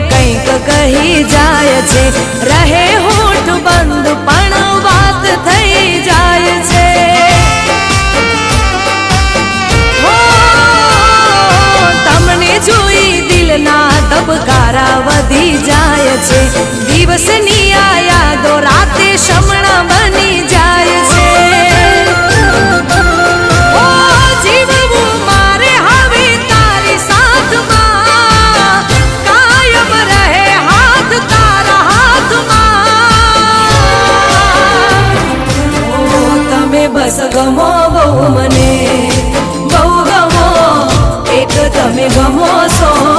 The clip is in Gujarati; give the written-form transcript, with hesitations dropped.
કંઈક કહી જાય છે, રહે હોઠ બંધ પણ વાત થઈ જાય છે। તમને જોઈ દિલના ધબકારા વધી જાય છે, દિવસની આ યાદો રાતે શમણા બની જાય છે। બસ ગમો બહુ મને બહુ ગમો, એક તમે ગમો છો।